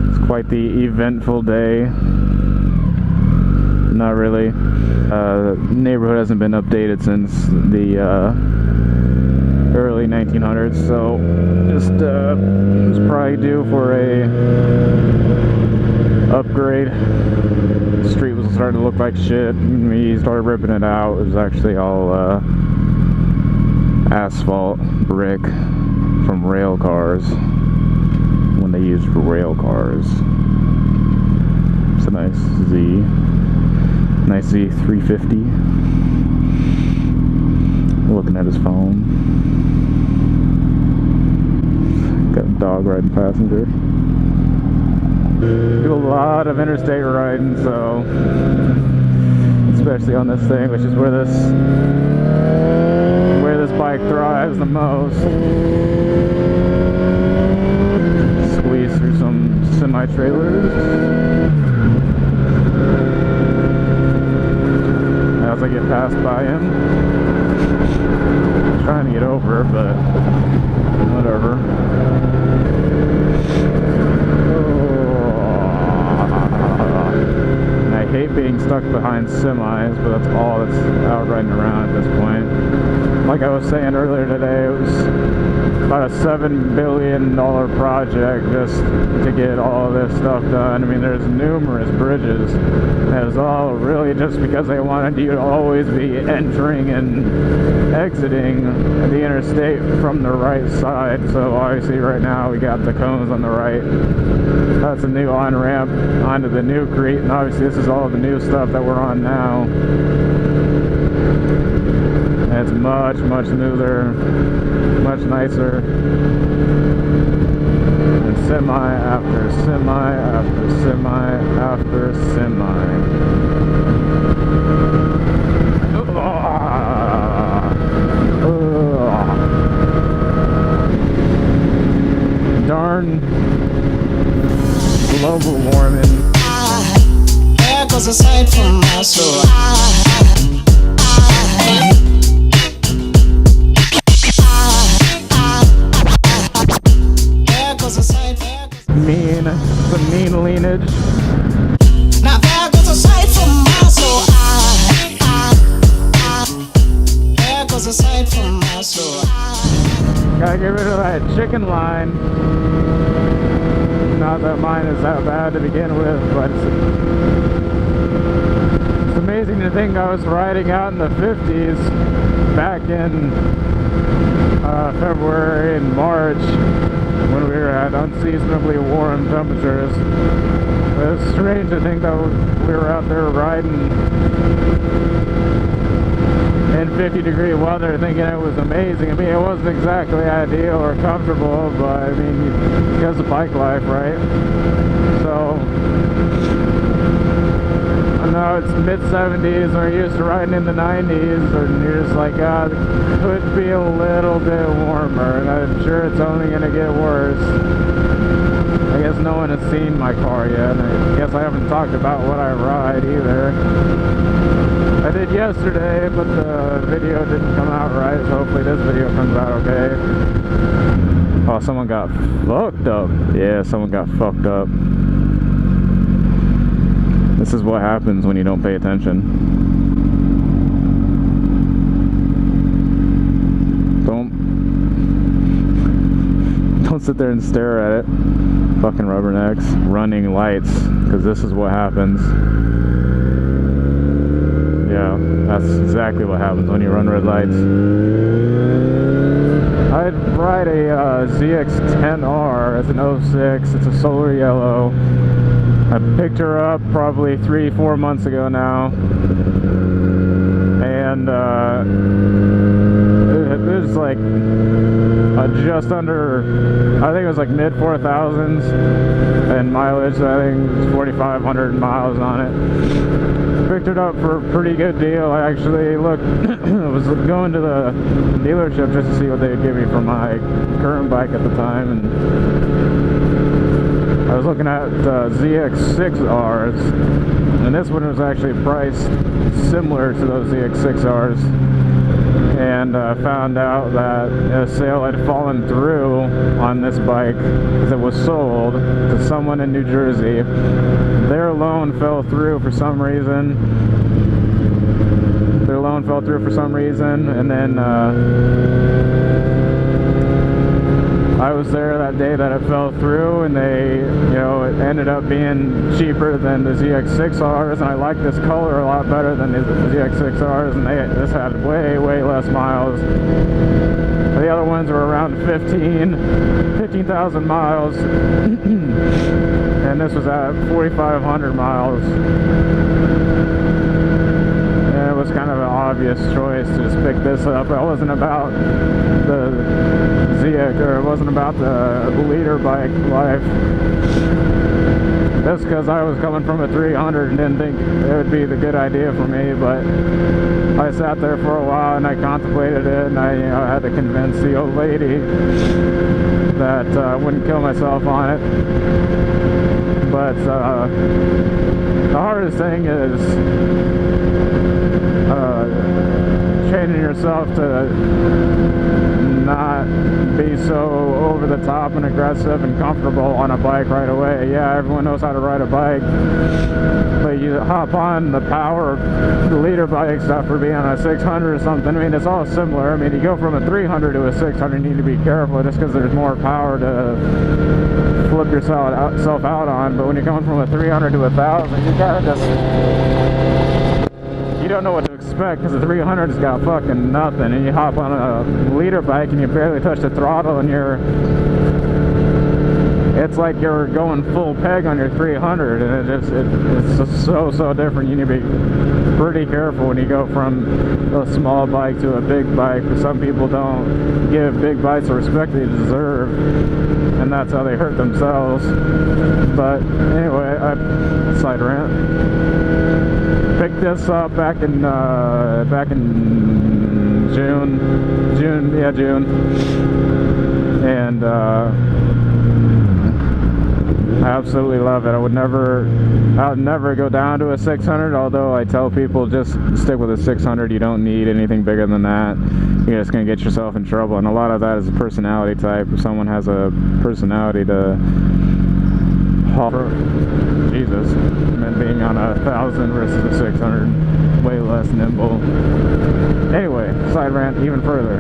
It's quite the eventful day. Not really. The neighborhood hasn't been updated since the early 1900s, so just it's probably due for a upgrade. The street was starting to look like shit. We started ripping it out. It was actually all asphalt brick from rail cars when they used for rail cars. It's a nice Z350. Looking at his phone. Got a dog riding passenger. Do a lot of interstate riding, so especially on this thing, which is where this bike thrives the most. Squeeze through some semi-trailers. As I get passed by him, I'm trying to get over, but whatever. And I hate being stuck behind semis, but that's all that's out riding around at this point. Like I was saying earlier today, it was about a $7 billion project just to get all this stuff done. I mean, there's numerous bridges. And it was all really just because they wanted you to always be entering and exiting the interstate from the right side. So obviously right now we got the cones on the right. That's a new on-ramp onto the new Crete, and obviously this is all the new stuff that we're on now. And it's much, much smoother, much nicer. And semi after semi after semi after semi. Darn global warming. There goes a sight from my soul. The mean lineage. Now there goes a sight from my soul. There goes a sight from my soul. Gotta get rid of that chicken line. Not that mine is that bad to begin with, but it's amazing to think I was riding out in the 50s back in February and March when we were at unseasonably warm temperatures. It's strange to think that we were out there riding in 50-degree weather thinking it was amazing. I mean, it wasn't exactly ideal or comfortable, but I mean, because of bike life, right? So I know it's mid-70s and we're used to riding in the 90s, and you're just like, God, it could be a little bit warmer, and I'm sure it's only going to get worse. I guess no one has seen my car yet, and I guess I haven't talked about what I ride either. I did yesterday, but the video didn't come out right, so hopefully this video comes out okay. Oh, someone got fucked up. Yeah, someone got fucked up. This is what happens when you don't pay attention. Don't sit there and stare at it. Fucking rubbernecks. Running lights, because this is what happens. Yeah, that's exactly what happens when you run red lights. I'd ride a ZX-10R. It's an 06. It's a solar yellow. I picked her up probably 3-4 months ago now, and it was like just under, I think it was like mid 4,000s, and mileage, I think it was 4,500 miles on it. Picked it up for a pretty good deal. I actually looked, was going to the dealership just to see what they would give me for my current bike at the time, and I was looking at ZX6Rs, and this one was actually priced similar to those ZX6Rs, and found out that a sale had fallen through on this bike because it was sold to someone in New Jersey. Their loan fell through for some reason. And then I was there that day that it fell through, and they, it ended up being cheaper than the ZX6Rs, and I like this color a lot better than the ZX6Rs, and this had way less miles. The other ones were around 15,000 miles, and this was at 4,500 miles. And it was kind of an obvious choice to just pick this up. It wasn't about the ZX, or it wasn't about the leader bike life. That's because I was coming from a 300 and didn't think it would be the good idea for me, but I sat there for a while and I contemplated it, and I had to convince the old lady that I wouldn't kill myself on it. But the hardest thing is training yourself to not be so over the top and aggressive and comfortable on a bike right away. Yeah, everyone knows how to ride a bike, but you hop on the power the leader bikes after being on a 600 or something. I mean, it's all similar. I mean, you go from a 300 to a 600, you need to be careful just because there's more power to flip yourself out on. But when you're going from a 300 to 1,000, you kind of just, you don't know what to expect, because the 300's got fucking nothing, and you hop on a leader bike and you barely touch the throttle, and it's like you're going full peg on your 300, and it's just so different. You need to be pretty careful when you go from a small bike to a big bike, because some people don't give big bikes the respect they deserve, and that's how they hurt themselves. But anyway, side rant. Picked this up back in June, and I absolutely love it. I would never go down to a 600, although I tell people just stick with a 600. You don't need anything bigger than that. You're just going to get yourself in trouble, and a lot of that is a personality type. If someone has a personality to Jesus, and being on a 1,000 versus a 600, way less nimble. Anyway, side rant even further.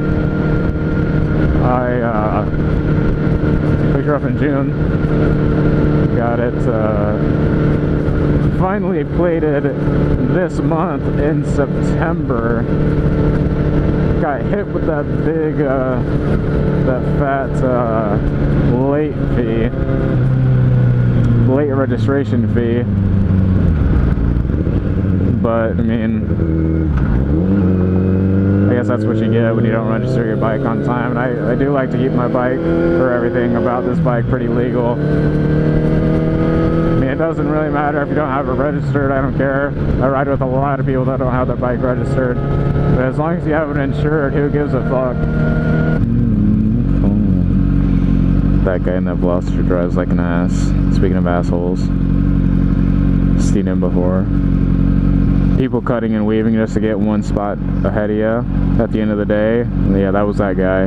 I picked her up in June, got it finally plated this month in September. Got hit with that big, that fat late registration fee, but I mean, I guess that's what you get when you don't register your bike on time. And I do like to keep my bike, or everything about this bike, pretty legal. I mean, it doesn't really matter if you don't have it registered. I don't care. I ride with a lot of people that don't have their bike registered, but as long as you have it insured, who gives a fuck? That guy in that Veloster drives like an ass. Speaking of assholes, seen him before. People cutting and weaving just to get one spot ahead of you at the end of the day. Yeah, that was that guy.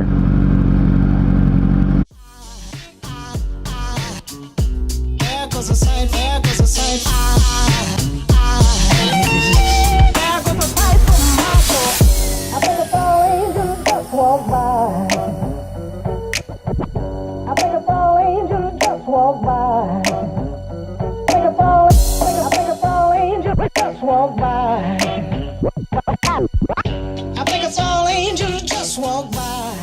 There goes a sight, there goes a sight. There goes a sight from my soul. I think it's all angels just walk by. I think it's all angels just walk by. I think it's all angels just walk by. I think it's all angels just walk by.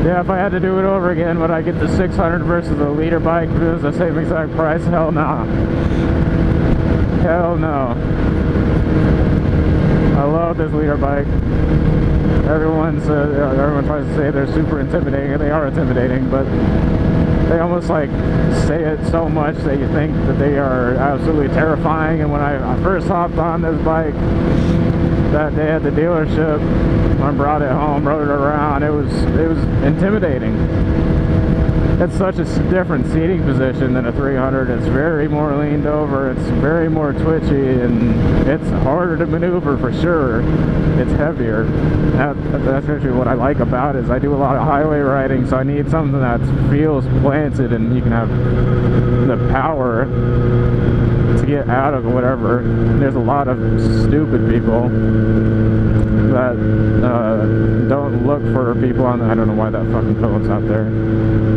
Yeah, if I had to do it over again, would I get the 600 versus the leader bike if it was the same exact price? Hell no. Hell no. I love this leader bike. Everyone tries to say they're super intimidating, and they are intimidating, but they almost like say it so much that you think that they are absolutely terrifying. And when I first hopped on this bike that day at the dealership, when I brought it home, rode it around, it was intimidating. it's such a different seating position than a 300. It's very more leaned over, it's very more twitchy, and it's harder to maneuver for sure. It's heavier. That's actually what I like about it, is I do a lot of highway riding, so I need something that feels planted and you can have the power to get out of whatever. There's a lot of stupid people that don't look for people on the, I don't know why that fucking phone's out there,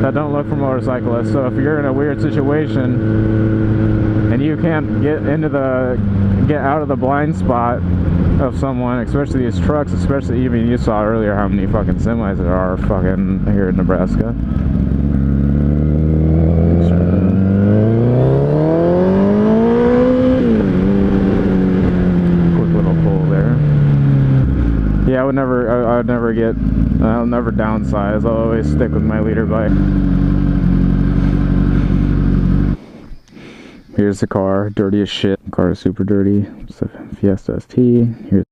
that don't look for motorcyclists. So if you're in a weird situation and you can't get out of the blind spot of someone, especially these trucks, especially, even you saw earlier how many fucking semis there are fucking here in Nebraska. Yeah, I would I'll never downsize. I'll always stick with my leader bike. Here's the car, dirty as shit. The car is super dirty. It's a Fiesta ST. Here's